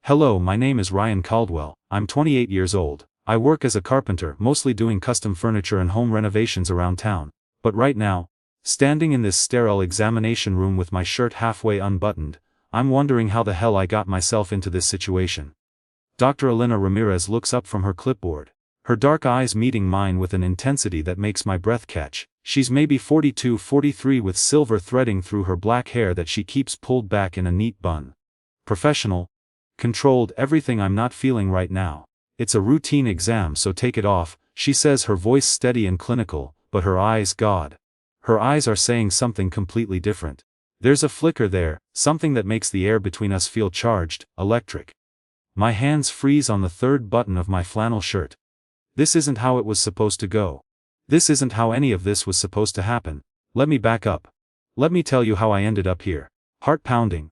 Hello, my name is Ryan Caldwell, I'm 28 years old. I work as a carpenter, mostly doing custom furniture and home renovations around town. But right now, standing in this sterile examination room with my shirt halfway unbuttoned, I'm wondering how the hell I got myself into this situation. Dr. Elena Ramirez looks up from her clipboard, her dark eyes meeting mine with an intensity that makes my breath catch. She's maybe 42, 43 with silver threading through her black hair that she keeps pulled back in a neat bun. Professional, controlled, everything I'm not feeling right now. It's a routine exam, so take it off, she says, her voice steady and clinical, but her eyes, God. Her eyes are saying something completely different. There's a flicker there, something that makes the air between us feel charged, electric. My hands freeze on the third button of my flannel shirt. This isn't how it was supposed to go. This isn't how any of this was supposed to happen. Let me back up. Let me tell you how I ended up here. Heart pounding.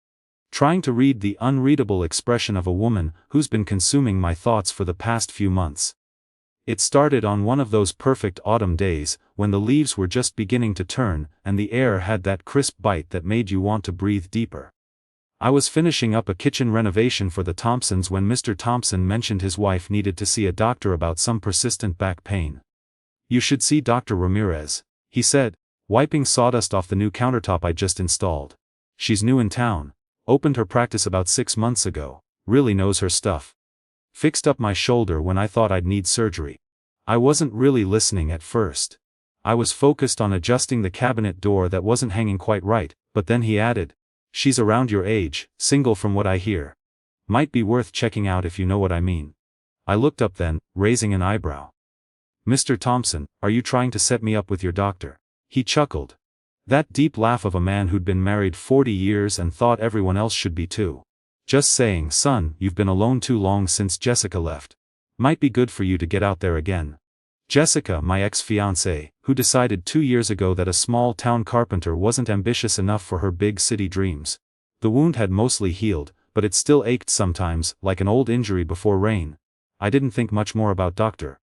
Trying to read the unreadable expression of a woman who's been consuming my thoughts for the past few months. It started on one of those perfect autumn days, when the leaves were just beginning to turn, and the air had that crisp bite that made you want to breathe deeper. I was finishing up a kitchen renovation for the Thompsons when Mr. Thompson mentioned his wife needed to see a doctor about some persistent back pain. You should see Dr. Ramirez, he said, wiping sawdust off the new countertop I just installed. She's new in town, opened her practice about 6 months ago, really knows her stuff. Fixed up my shoulder when I thought I'd need surgery. I wasn't really listening at first. I was focused on adjusting the cabinet door that wasn't hanging quite right, but then he added, she's around your age, single from what I hear. Might be worth checking out if you know what I mean. I looked up then, raising an eyebrow. Mr. Thompson, are you trying to set me up with your doctor? He chuckled. That deep laugh of a man who'd been married 40 years and thought everyone else should be too. Just saying, son, you've been alone too long since Jessica left. Might be good for you to get out there again. Jessica, my ex-fiancée, who decided 2 years ago that a small-town carpenter wasn't ambitious enough for her big city dreams. The wound had mostly healed, but it still ached sometimes, like an old injury before rain. I didn't think much more about Dr.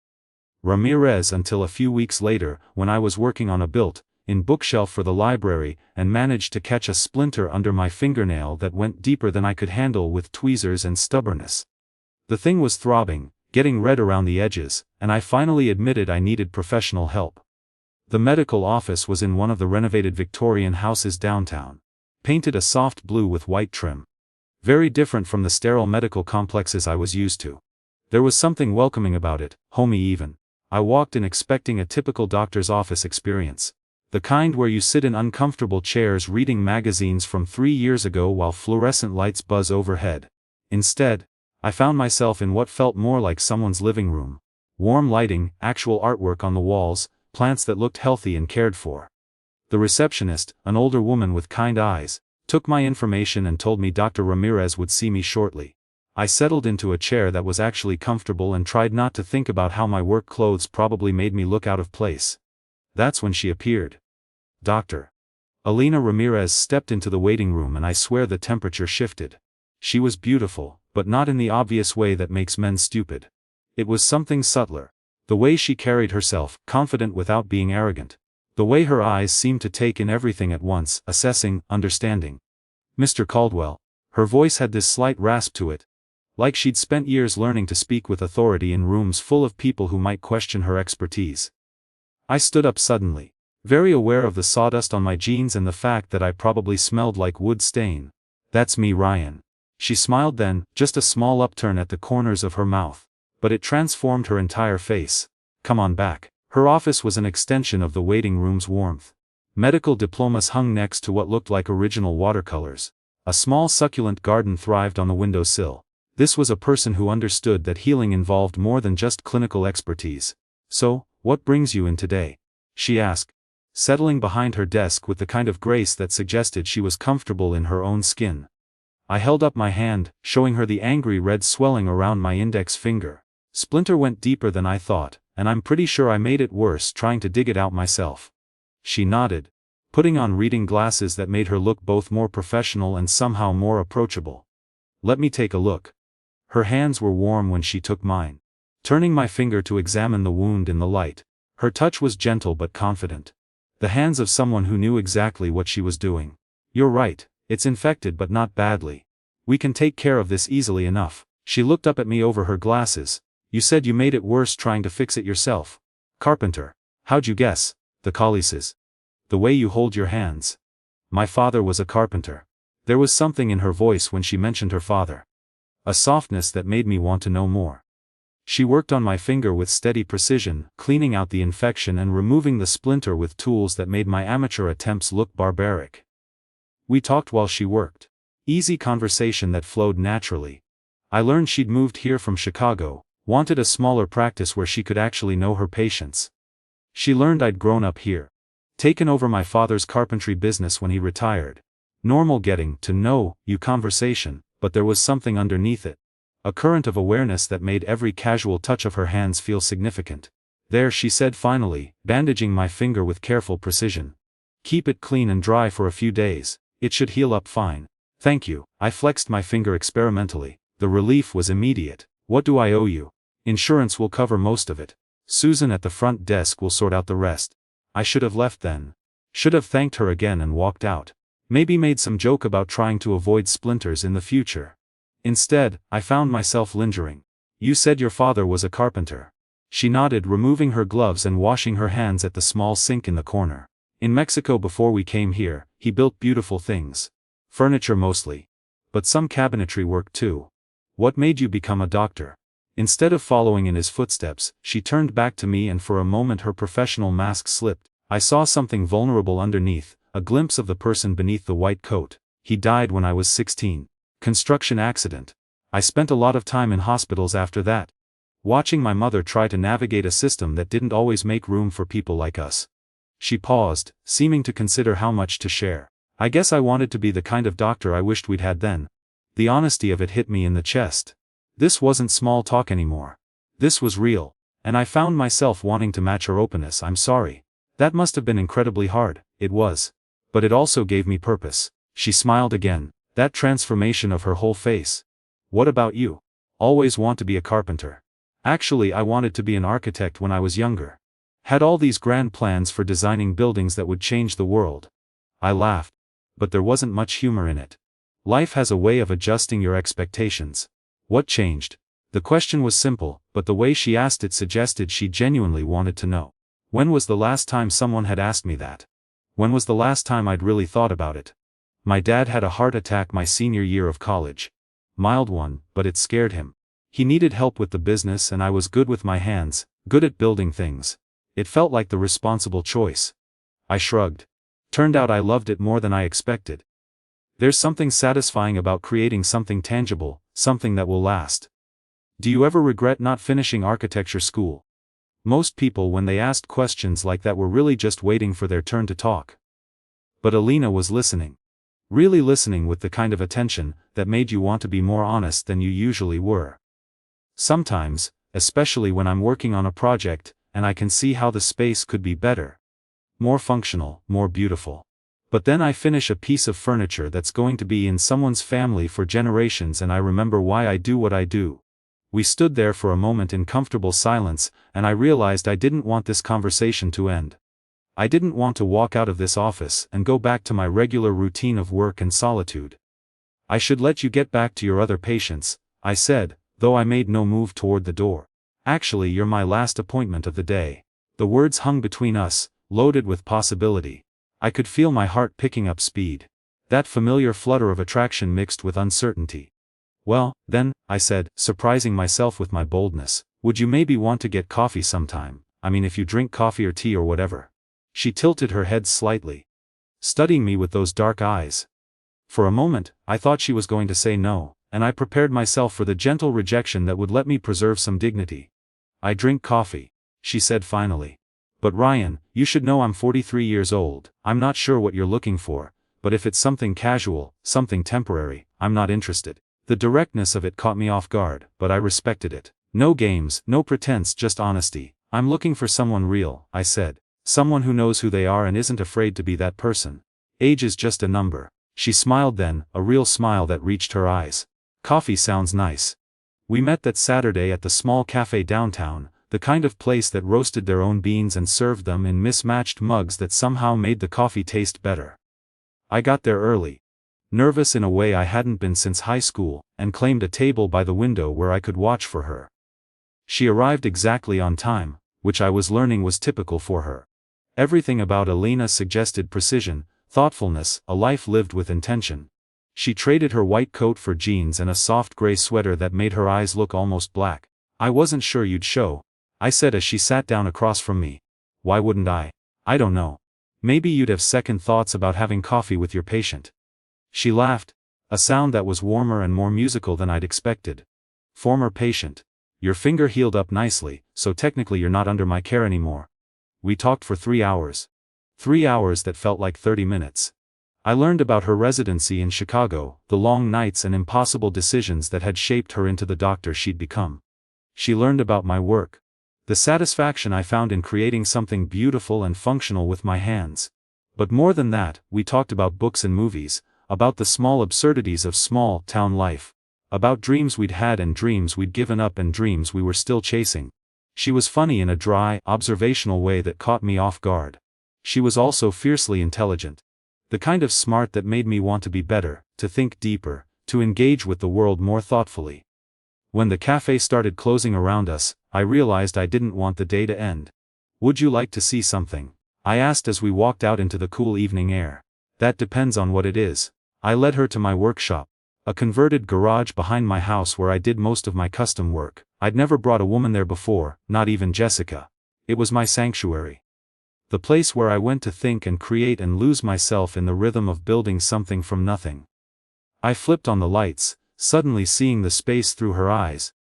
Ramirez until a few weeks later, when I was working on a built-in bookshelf for the library, and managed to catch a splinter under my fingernail that went deeper than I could handle with tweezers and stubbornness. The thing was throbbing, getting red around the edges, and I finally admitted I needed professional help. The medical office was in one of the renovated Victorian houses downtown, painted a soft blue with white trim. Very different from the sterile medical complexes I was used to. There was something welcoming about it, homey even. I walked in expecting a typical doctor's office experience. The kind where you sit in uncomfortable chairs reading magazines from 3 years ago while fluorescent lights buzz overhead. Instead, I found myself in what felt more like someone's living room. Warm lighting, actual artwork on the walls, plants that looked healthy and cared for. The receptionist, an older woman with kind eyes, took my information and told me Dr. Ramirez would see me shortly. I settled into a chair that was actually comfortable and tried not to think about how my work clothes probably made me look out of place. That's when she appeared. Dr. Elena Ramirez stepped into the waiting room and I swear the temperature shifted. She was beautiful, but not in the obvious way that makes men stupid. It was something subtler. The way she carried herself, confident without being arrogant. The way her eyes seemed to take in everything at once, assessing, understanding. Mr. Caldwell. Her voice had this slight rasp to it. Like she'd spent years learning to speak with authority in rooms full of people who might question her expertise. I stood up suddenly, very aware of the sawdust on my jeans and the fact that I probably smelled like wood stain. That's me, Ryan. She smiled then, just a small upturn at the corners of her mouth. But it transformed her entire face. Come on back. Her office was an extension of the waiting room's warmth. Medical diplomas hung next to what looked like original watercolors. A small succulent garden thrived on the windowsill. This was a person who understood that healing involved more than just clinical expertise. So, what brings you in today? She asked, settling behind her desk with the kind of grace that suggested she was comfortable in her own skin. I held up my hand, showing her the angry red swelling around my index finger. Splinter went deeper than I thought, and I'm pretty sure I made it worse trying to dig it out myself. She nodded, putting on reading glasses that made her look both more professional and somehow more approachable. Let me take a look. Her hands were warm when she took mine. Turning my finger to examine the wound in the light. Her touch was gentle but confident. The hands of someone who knew exactly what she was doing. You're right, it's infected but not badly. We can take care of this easily enough. She looked up at me over her glasses. You said you made it worse trying to fix it yourself. Carpenter. How'd you guess? The collie says. The way you hold your hands. My father was a carpenter. There was something in her voice when she mentioned her father. A softness that made me want to know more. She worked on my finger with steady precision, cleaning out the infection and removing the splinter with tools that made my amateur attempts look barbaric. We talked while she worked. Easy conversation that flowed naturally. I learned she'd moved here from Chicago, wanted a smaller practice where she could actually know her patients. She learned I'd grown up here. Taken over my father's carpentry business when he retired. Normal getting to know you conversation, but there was something underneath it. A current of awareness that made every casual touch of her hands feel significant. There, she said finally, bandaging my finger with careful precision. Keep it clean and dry for a few days. It should heal up fine. Thank you. I flexed my finger experimentally. The relief was immediate. What do I owe you? Insurance will cover most of it. Susan at the front desk will sort out the rest. I should have left then. Should have thanked her again and walked out. Maybe made some joke about trying to avoid splinters in the future. Instead, I found myself lingering. You said your father was a carpenter. She nodded, removing her gloves and washing her hands at the small sink in the corner. In Mexico before we came here, he built beautiful things. Furniture mostly. But some cabinetry work too. What made you become a doctor? Instead of following in his footsteps, she turned back to me and for a moment her professional mask slipped. I saw something vulnerable underneath, a glimpse of the person beneath the white coat. He died when I was 16. Construction accident. I spent a lot of time in hospitals after that. Watching my mother try to navigate a system that didn't always make room for people like us. She paused, seeming to consider how much to share. I guess I wanted to be the kind of doctor I wished we'd had then. The honesty of it hit me in the chest. This wasn't small talk anymore. This was real. And I found myself wanting to match her openness. I'm sorry. That must have been incredibly hard. It was. But it also gave me purpose. She smiled again. That transformation of her whole face. What about you? Always want to be a carpenter. Actually, I wanted to be an architect when I was younger. Had all these grand plans for designing buildings that would change the world. I laughed. But there wasn't much humor in it. Life has a way of adjusting your expectations. What changed? The question was simple, but the way she asked it suggested she genuinely wanted to know. When was the last time someone had asked me that? When was the last time I'd really thought about it? My dad had a heart attack my senior year of college. Mild one, but it scared him. He needed help with the business and I was good with my hands, good at building things. It felt like the responsible choice. I shrugged. Turned out I loved it more than I expected. There's something satisfying about creating something tangible, something that will last. Do you ever regret not finishing architecture school? Most people when they asked questions like that were really just waiting for their turn to talk. But Elena was listening. Really listening with the kind of attention that made you want to be more honest than you usually were. Sometimes, especially when I'm working on a project, and I can see how the space could be better. More functional, more beautiful. But then I finish a piece of furniture that's going to be in someone's family for generations and I remember why I do what I do. We stood there for a moment in comfortable silence, and I realized I didn't want this conversation to end. I didn't want to walk out of this office and go back to my regular routine of work and solitude. I should let you get back to your other patients, I said, though I made no move toward the door. Actually, you're my last appointment of the day. The words hung between us, loaded with possibility. I could feel my heart picking up speed. That familiar flutter of attraction mixed with uncertainty. Well, then, I said, surprising myself with my boldness, would you maybe want to get coffee sometime? I mean, if you drink coffee or tea or whatever. She tilted her head slightly, studying me with those dark eyes. For a moment, I thought she was going to say no, and I prepared myself for the gentle rejection that would let me preserve some dignity. I drink coffee, she said finally. But Ryan, you should know I'm 43 years old. I'm not sure what you're looking for, but if it's something casual, something temporary, I'm not interested. The directness of it caught me off guard, but I respected it. No games, no pretense, just honesty. I'm looking for someone real, I said. Someone who knows who they are and isn't afraid to be that person. Age is just a number. She smiled then, a real smile that reached her eyes. Coffee sounds nice. We met that Saturday at the small cafe downtown, the kind of place that roasted their own beans and served them in mismatched mugs that somehow made the coffee taste better. I got there early. nervous in a way I hadn't been since high school, and claimed a table by the window where I could watch for her. She arrived exactly on time, which I was learning was typical for her. Everything about Elena suggested precision, thoughtfulness, a life lived with intention. She traded her white coat for jeans and a soft gray sweater that made her eyes look almost black. "I wasn't sure you'd show," I said as she sat down across from me. "Why wouldn't I? I don't know. Maybe you'd have second thoughts about having coffee with your patient." She laughed, a sound that was warmer and more musical than I'd expected. "Former patient. Your finger healed up nicely, so technically you're not under my care anymore." We talked for 3 hours. 3 hours that felt like 30 minutes. I learned about her residency in Chicago, the long nights and impossible decisions that had shaped her into the doctor she'd become. She learned about my work. The satisfaction I found in creating something beautiful and functional with my hands. But more than that, we talked about books and movies, about the small absurdities of small-town life, about dreams we'd had and dreams we'd given up and dreams we were still chasing. She was funny in a dry, observational way that caught me off guard. She was also fiercely intelligent. The kind of smart that made me want to be better, to think deeper, to engage with the world more thoughtfully. When the cafe started closing around us, I realized I didn't want the day to end. "Would you like to see something?" I asked as we walked out into the cool evening air. "That depends on what it is." I led her to my workshop, a converted garage behind my house where I did most of my custom work. I'd never brought a woman there before, not even Jessica. It was my sanctuary. The place where I went to think and create and lose myself in the rhythm of building something from nothing. I flipped on the lights, suddenly seeing the space through her eyes.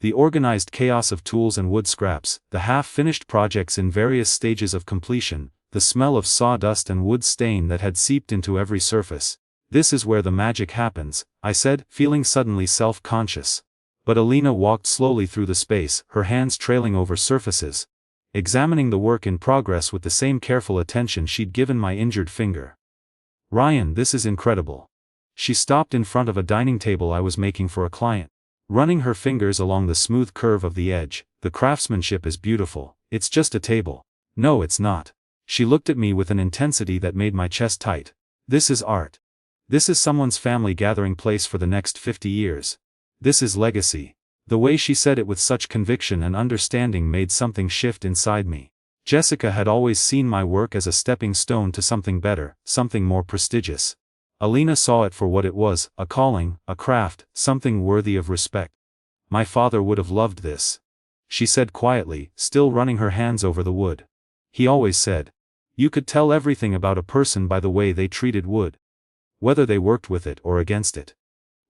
The organized chaos of tools and wood scraps, the half-finished projects in various stages of completion, the smell of sawdust and wood stain that had seeped into every surface. "This is where the magic happens," I said, feeling suddenly self-conscious. But Elena walked slowly through the space, her hands trailing over surfaces, examining the work in progress with the same careful attention she'd given my injured finger. "Ryan, this is incredible." She stopped in front of a dining table I was making for a client. Running her fingers along the smooth curve of the edge, "The craftsmanship is beautiful. It's just a table." "No, it's not." She looked at me with an intensity that made my chest tight. "This is art. This is someone's family gathering place for the next 50 years. This is legacy." The way she said it with such conviction and understanding made something shift inside me. Jessica had always seen my work as a stepping stone to something better, something more prestigious. Elena saw it for what it was, a calling, a craft, something worthy of respect. "My father would have loved this," she said quietly, still running her hands over the wood. "He always said, you could tell everything about a person by the way they treated wood. Whether they worked with it or against it.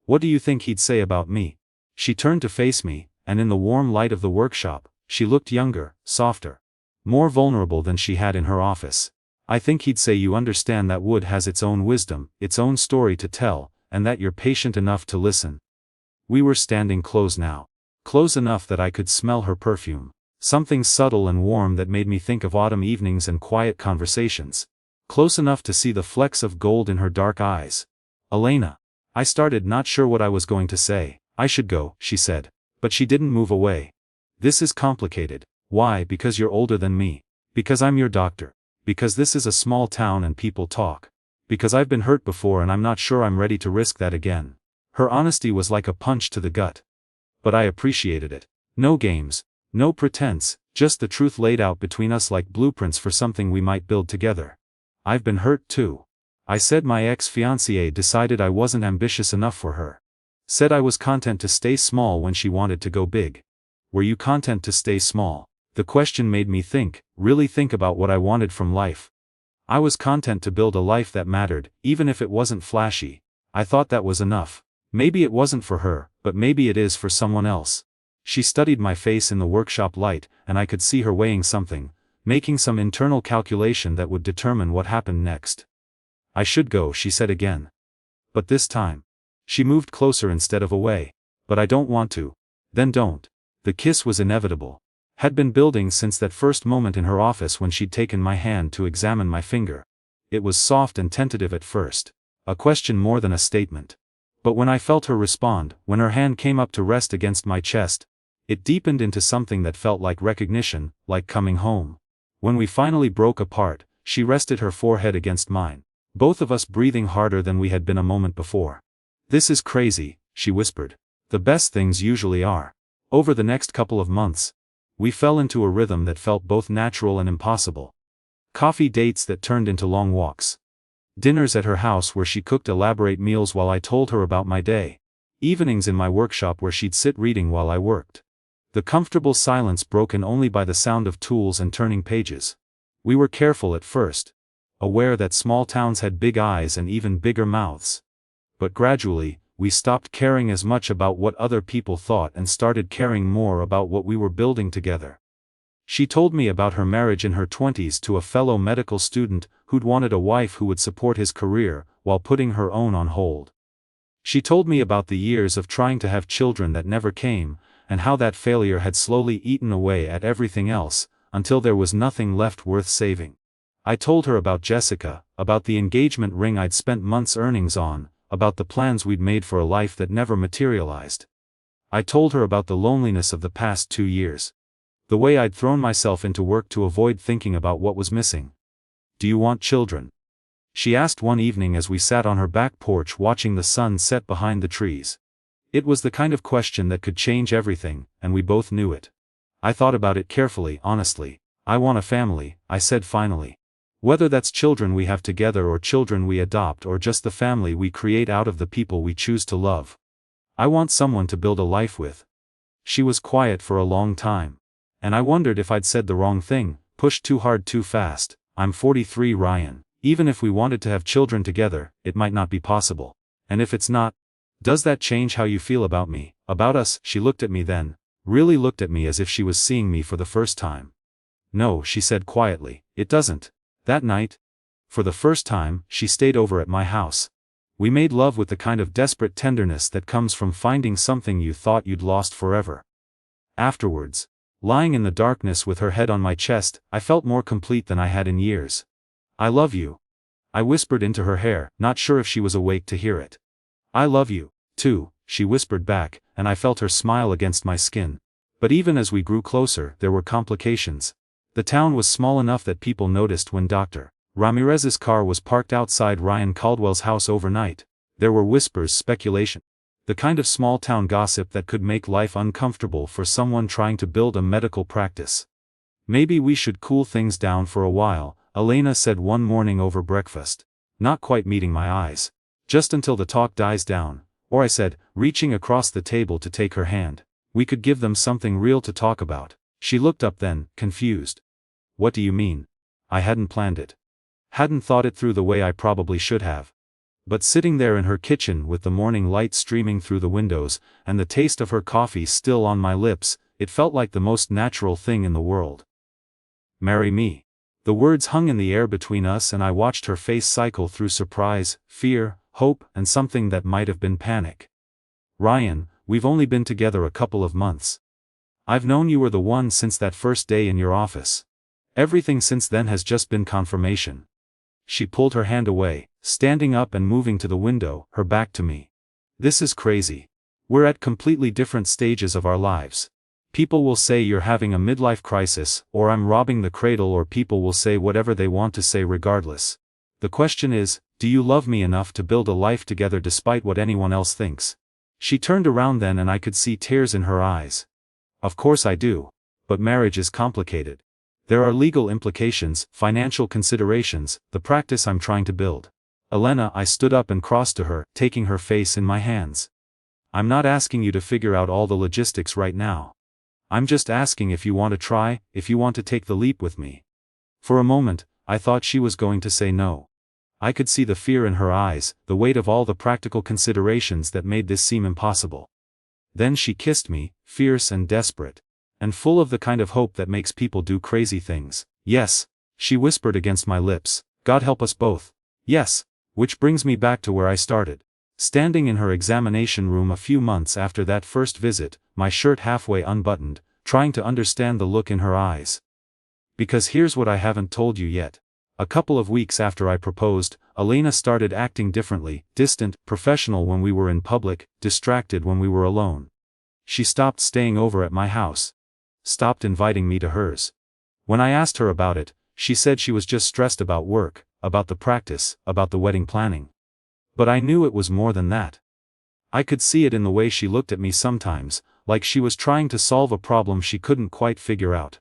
What do you think he'd say about me?" She turned to face me, and in the warm light of the workshop, she looked younger, softer, more vulnerable than she had in her office. "I think he'd say you understand that wood has its own wisdom, its own story to tell, and that you're patient enough to listen." We were standing close now. Close enough that I could smell her perfume. Something subtle and warm that made me think of autumn evenings and quiet conversations. Close enough to see the flecks of gold in her dark eyes. "Elena." I started, not sure what I was going to say. "I should go," she said. But she didn't move away. "This is complicated." "Why? Because you're older than me. Because I'm your doctor. Because this is a small town and people talk. Because I've been hurt before and I'm not sure I'm ready to risk that again." Her honesty was like a punch to the gut. But I appreciated it. No games. No pretense, just the truth laid out between us like blueprints for something we might build together. "I've been hurt too." I said. My ex-fiancée decided I wasn't ambitious enough for her. Said I was content to stay small when she wanted to go big. Were you content to stay small? The question made me think, really think about what I wanted from life. I was content to build a life that mattered, even if it wasn't flashy. I thought that was enough. Maybe it wasn't for her, but maybe it is for someone else. She studied my face in the workshop light, and I could see her weighing something, making some internal calculation that would determine what happened next. "I should go," she said again. "But this time." She moved closer instead of away. "But I don't want to." "Then don't." The kiss was inevitable. Had been building since that first moment in her office when she'd taken my hand to examine my finger. It was soft and tentative at first. A question more than a statement. But when I felt her respond, when her hand came up to rest against my chest, it deepened into something that felt like recognition, like coming home. When we finally broke apart, she rested her forehead against mine. both of us breathing harder than we had been a moment before. "This is crazy," she whispered. "The best things usually are." Over the next couple of months, we fell into a rhythm that felt both natural and impossible. Coffee dates that turned into long walks. Dinners at her house where she cooked elaborate meals while I told her about my day. Evenings in my workshop where she'd sit reading while I worked. The comfortable silence broken only by the sound of tools and turning pages. We were careful at first, aware that small towns had big eyes and even bigger mouths. But gradually, we stopped caring as much about what other people thought and started caring more about what we were building together. She told me about her marriage in her 20s to a fellow medical student who'd wanted a wife who would support his career while putting her own on hold. She told me about the years of trying to have children that never came, and how that failure had slowly eaten away at everything else, until there was nothing left worth saving. I told her about Jessica, about the engagement ring I'd spent months' earnings on, about the plans we'd made for a life that never materialized. I told her about the loneliness of the past 2 years. The way I'd thrown myself into work to avoid thinking about what was missing. "Do you want children?" she asked one evening as we sat on her back porch watching the sun set behind the trees. It was the kind of question that could change everything, and we both knew it. I thought about it carefully, honestly. "I want a family," I said finally. "Whether that's children we have together or children we adopt or just the family we create out of the people we choose to love. I want someone to build a life with." She was quiet for a long time. And I wondered if I'd said the wrong thing, pushed too hard too fast. "I'm 43, Ryan. Even if we wanted to have children together, it might not be possible. And if it's not, does that change how you feel about me, about us?" She looked at me then, really looked at me as if she was seeing me for the first time. "No," she said quietly, "it doesn't." That night, for the first time, she stayed over at my house. We made love with the kind of desperate tenderness that comes from finding something you thought you'd lost forever. Afterwards, lying in the darkness with her head on my chest, I felt more complete than I had in years. "I love you," I whispered into her hair, not sure if she was awake to hear it. "I love you, too," she whispered back, and I felt her smile against my skin. But even as we grew closer, there were complications. The town was small enough that people noticed when Dr. Ramirez's car was parked outside Ryan Caldwell's house overnight. There were whispers, speculation. The kind of small-town gossip that could make life uncomfortable for someone trying to build a medical practice. "Maybe we should cool things down for a while," Elena said one morning over breakfast. Not quite meeting my eyes. "Just until the talk dies down," or I said, reaching across the table to take her hand. "We could give them something real to talk about." She looked up then, confused. "What do you mean?" I hadn't planned it. Hadn't thought it through the way I probably should have. But sitting there in her kitchen with the morning light streaming through the windows, and the taste of her coffee still on my lips, it felt like the most natural thing in the world. "Marry me." The words hung in the air between us and I watched her face cycle through surprise, fear, hope, and something that might have been panic. "Ryan, we've only been together a couple of months. I've known you were the one since that first day in your office. Everything since then has just been confirmation." She pulled her hand away, standing up and moving to the window, her back to me. "This is crazy. We're at completely different stages of our lives. People will say you're having a midlife crisis, or I'm robbing the cradle, or people will say whatever they want to say regardless. The question is, do you love me enough to build a life together despite what anyone else thinks?" She turned around then and I could see tears in her eyes. "Of course I do. But marriage is complicated. There are legal implications, financial considerations, the practice I'm trying to build." "Elena," I stood up and crossed to her, taking her face in my hands. "I'm not asking you to figure out all the logistics right now. I'm just asking if you want to try, if you want to take the leap with me." For a moment, I thought she was going to say no. I could see the fear in her eyes, the weight of all the practical considerations that made this seem impossible. Then she kissed me, fierce and desperate. And full of the kind of hope that makes people do crazy things. "Yes," she whispered against my lips, "God help us both. Yes." Which brings me back to where I started. Standing in her examination room a few months after that first visit, my shirt halfway unbuttoned, trying to understand the look in her eyes. Because here's what I haven't told you yet. A couple of weeks after I proposed, Elena started acting differently, distant, professional when we were in public, distracted when we were alone. She stopped staying over at my house. Stopped inviting me to hers. When I asked her about it, she said she was just stressed about work. about the practice, about the wedding planning. But I knew it was more than that. I could see it in the way she looked at me sometimes, like she was trying to solve a problem she couldn't quite figure out.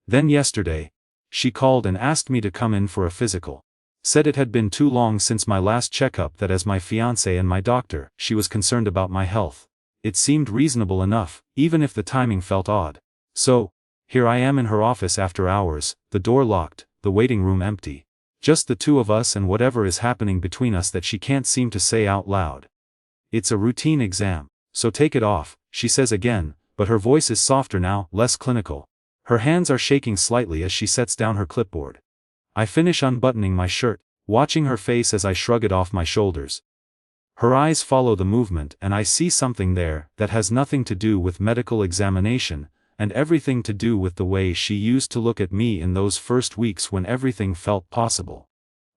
Then yesterday, she called and asked me to come in for a physical. Said it had been too long since my last checkup, that as my fiancé and my doctor, she was concerned about my health. It seemed reasonable enough, even if the timing felt odd. So, here I am in her office after hours, the door locked, the waiting room empty. Just the two of us and whatever is happening between us that she can't seem to say out loud. It's a routine exam, so take it off, she says again, but her voice is softer now, less clinical. Her hands are shaking slightly as she sets down her clipboard. I finish unbuttoning my shirt, watching her face as I shrug it off my shoulders. Her eyes follow the movement and I see something there that has nothing to do with medical examination, and everything to do with the way she used to look at me in those first weeks when everything felt possible.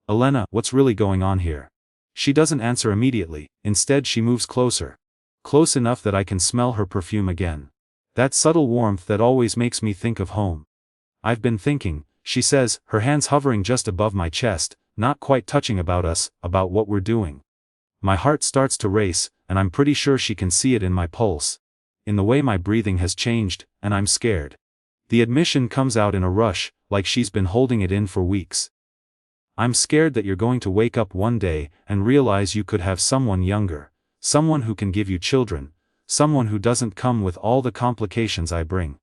Elena, what's really going on here? She doesn't answer immediately, instead she moves closer. Close enough that I can smell her perfume again. That subtle warmth that always makes me think of home. I've been thinking, she says, her hands hovering just above my chest, not quite touching, about us, about what we're doing. My heart starts to race, and I'm pretty sure she can see it in my pulse. In the way my breathing has changed, and I'm scared. The admission comes out in a rush, like she's been holding it in for weeks. I'm scared that you're going to wake up one day and realize you could have someone younger, someone who can give you children, someone who doesn't come with all the complications I bring.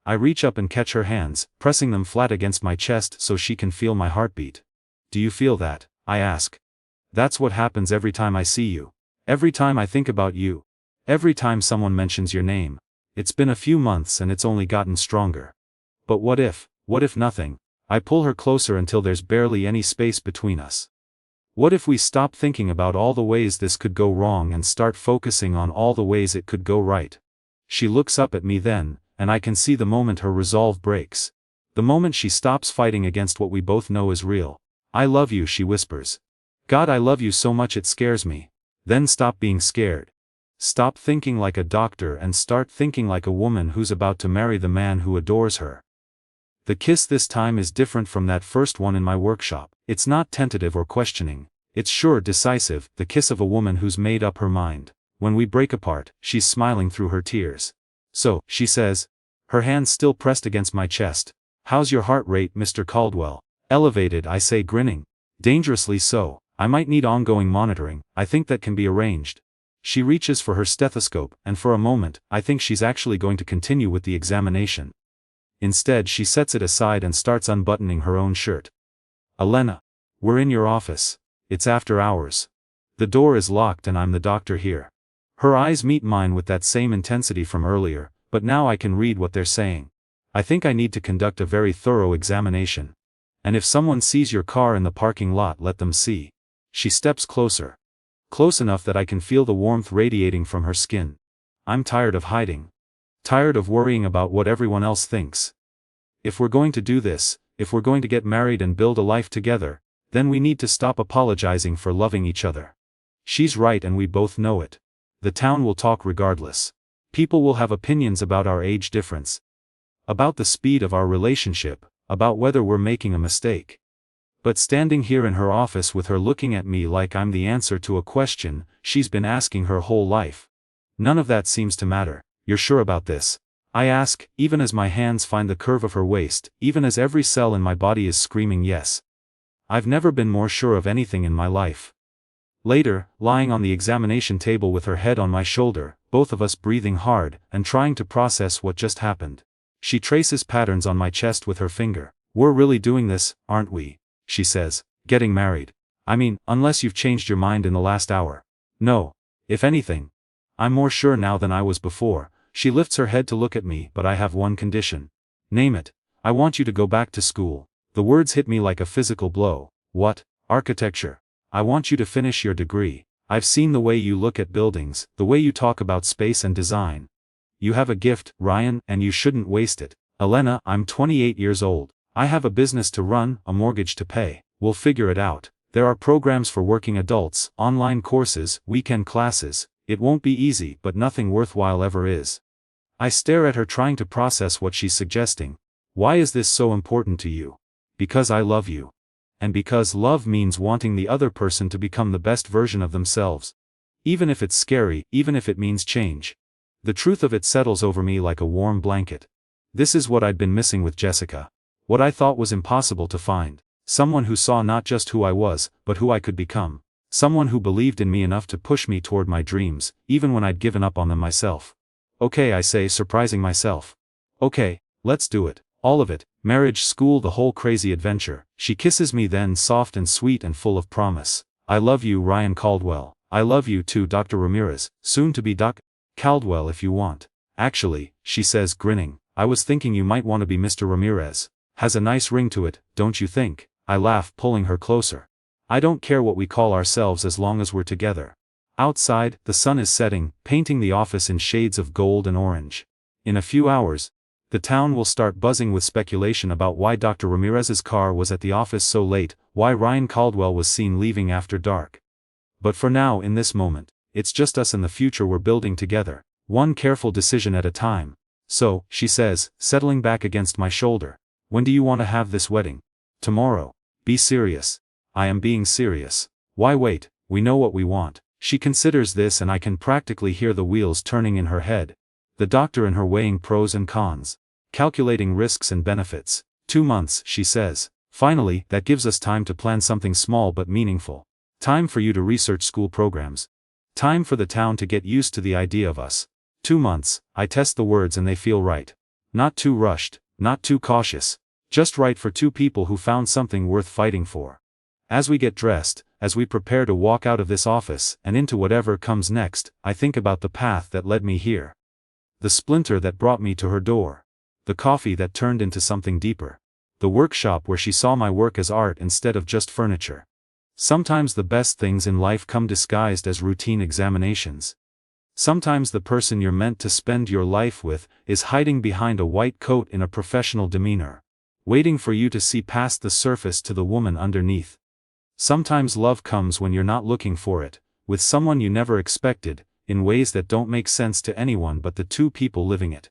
I reach up and catch her hands, pressing them flat against my chest so she can feel my heartbeat. Do you feel that? I ask. That's what happens every time I see you. Every time I think about you. Every time someone mentions your name. It's been a few months and it's only gotten stronger. But what if nothing? I pull her closer until there's barely any space between us. What if we stop thinking about all the ways this could go wrong and start focusing on all the ways it could go right? She looks up at me then, and I can see the moment her resolve breaks. The moment she stops fighting against what we both know is real. I love you, she whispers. God, I love you so much it scares me. Then stop being scared. Stop thinking like a doctor and start thinking like a woman who's about to marry the man who adores her. The kiss this time is different from that first one in my workshop. It's not tentative or questioning. It's sure, decisive, the kiss of a woman who's made up her mind. When we break apart, she's smiling through her tears. So, she says, her hands still pressed against my chest. How's your heart rate, Mr. Caldwell? Elevated, I say, grinning. Dangerously so. I might need ongoing monitoring. I think that can be arranged. She reaches for her stethoscope, and for a moment, I think she's actually going to continue with the examination. Instead, she sets it aside and starts unbuttoning her own shirt. Elena, we're in your office. It's after hours. The door is locked and I'm the doctor here. Her eyes meet mine with that same intensity from earlier, but now I can read what they're saying. I think I need to conduct a very thorough examination. And if someone sees your car in the parking lot, let them see. She steps closer. Close enough that I can feel the warmth radiating from her skin. I'm tired of hiding. Tired of worrying about what everyone else thinks. If we're going to do this, if we're going to get married and build a life together, then we need to stop apologizing for loving each other. She's right and we both know it. The town will talk regardless. People will have opinions about our age difference. About the speed of our relationship, about whether we're making a mistake. But standing here in her office with her looking at me like I'm the answer to a question she's been asking her whole life. None of that seems to matter. You're sure about this? I ask, even as my hands find the curve of her waist, even as every cell in my body is screaming yes. I've never been more sure of anything in my life. Later, lying on the examination table with her head on my shoulder, both of us breathing hard and trying to process what just happened. She traces patterns on my chest with her finger. We're really doing this, aren't we? She says. Getting married. I mean, unless you've changed your mind in the last hour. No. If anything. I'm more sure now than I was before. She lifts her head to look at me, but I have one condition. Name it. I want you to go back to school. The words hit me like a physical blow. What? Architecture. I want you to finish your degree. I've seen the way you look at buildings, the way you talk about space and design. You have a gift, Ryan, and you shouldn't waste it. Elena, I'm 28 years old. I have a business to run, a mortgage to pay. We'll figure it out. There are programs for working adults, online courses, weekend classes. It won't be easy, but nothing worthwhile ever is. I stare at her trying to process what she's suggesting. Why is this so important to you? Because I love you. and because love means wanting the other person to become the best version of themselves. Even if it's scary, even if it means change. The truth of it settles over me like a warm blanket. This is what I'd been missing with Jessica. What I thought was impossible to find. Someone who saw not just who I was, but who I could become. Someone who believed in me enough to push me toward my dreams, even when I'd given up on them myself. Okay, I say, surprising myself. Okay, let's do it. All of it. Marriage, school, the whole crazy adventure. She kisses me then, soft and sweet and full of promise. I love you, Ryan Caldwell. I love you too, Dr. Ramirez, soon to be Doc Caldwell if you want. Actually, she says, grinning, I was thinking you might want to be Mr. Ramirez. Has a nice ring to it, don't you think? I laugh, pulling her closer. I don't care what we call ourselves as long as we're together. Outside, the sun is setting, painting the office in shades of gold and orange. In a few hours, the town will start buzzing with speculation about why Dr. Ramirez's car was at the office so late, why Ryan Caldwell was seen leaving after dark. But for now, in this moment, it's just us and the future we're building together, one careful decision at a time. So, she says, settling back against my shoulder, when do you want to have this wedding? Tomorrow. Be serious. I am being serious. Why wait? We know what we want. She considers this and I can practically hear the wheels turning in her head. The doctor in her weighing pros and cons. Calculating risks and benefits. 2 months, she says. Finally, that gives us time to plan something small but meaningful. Time for you to research school programs. Time for the town to get used to the idea of us. 2 months, I test the words and they feel right. Not too rushed, not too cautious. Just right for two people who found something worth fighting for. As we get dressed, as we prepare to walk out of this office and into whatever comes next, I think about the path that led me here. The splinter that brought me to her door. The coffee that turned into something deeper. The workshop where she saw my work as art instead of just furniture. Sometimes the best things in life come disguised as routine examinations. Sometimes the person you're meant to spend your life with is hiding behind a white coat in a professional demeanor, waiting for you to see past the surface to the woman underneath. Sometimes love comes when you're not looking for it, with someone you never expected, in ways that don't make sense to anyone but the two people living it.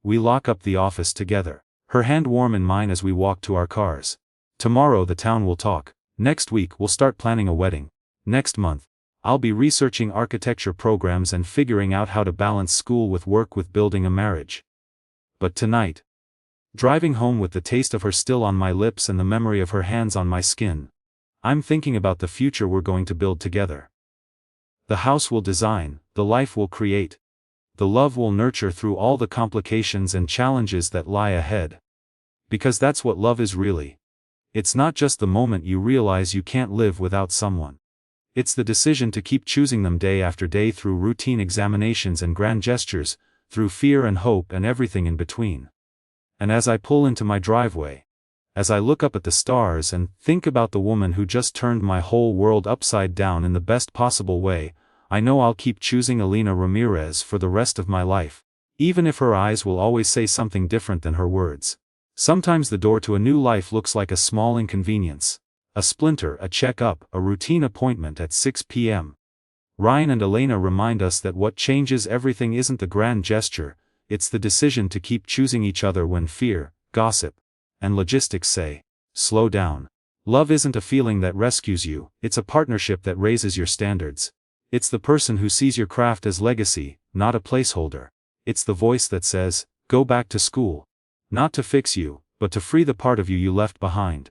We lock up the office together, her hand warm in mine as we walk to our cars. Tomorrow the town will talk. Next week we'll start planning a wedding. Next month, I'll be researching architecture programs and figuring out how to balance school with work with building a marriage. But tonight, driving home with the taste of her still on my lips and the memory of her hands on my skin, I'm thinking about the future we're going to build together. The house we'll design, the life we'll create, the love we'll nurture through all the complications and challenges that lie ahead. Because that's what love is really. It's not just the moment you realize you can't live without someone. It's the decision to keep choosing them day after day through routine examinations and grand gestures, through fear and hope and everything in between. And as I pull into my driveway, as I look up at the stars and think about the woman who just turned my whole world upside down in the best possible way, I know I'll keep choosing Elena Ramirez for the rest of my life, even if her eyes will always say something different than her words. Sometimes the door to a new life looks like a small inconvenience. A splinter, a checkup, a routine appointment at 6 p.m. Ryan and Elena remind us that what changes everything isn't the grand gesture, it's the decision to keep choosing each other when fear, gossip, and logistics say, slow down. Love isn't a feeling that rescues you, it's a partnership that raises your standards. It's the person who sees your craft as legacy, not a placeholder. It's the voice that says, go back to school. Not to fix you, but to free the part of you you left behind.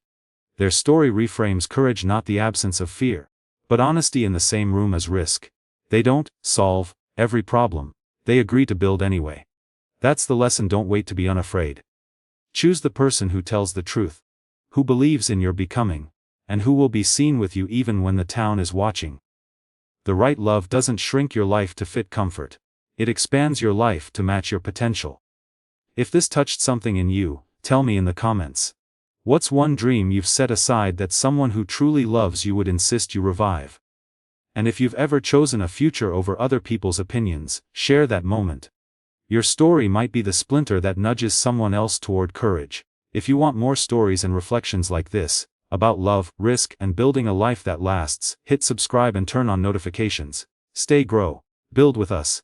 Their story reframes courage, not the absence of fear, but honesty in the same room as risk. They don't solve every problem, they agree to build anyway. That's the lesson. Don't wait to be unafraid. Choose the person who tells the truth, who believes in your becoming, and who will be seen with you even when the town is watching. The right love doesn't shrink your life to fit comfort. It expands your life to match your potential. If this touched something in you, tell me in the comments. What's one dream you've set aside that someone who truly loves you would insist you revive? And if you've ever chosen a future over other people's opinions, share that moment. Your story might be the splinter that nudges someone else toward courage. If you want more stories and reflections like this, about love, risk, and building a life that lasts, hit subscribe and turn on notifications. Stay grow. Build with us.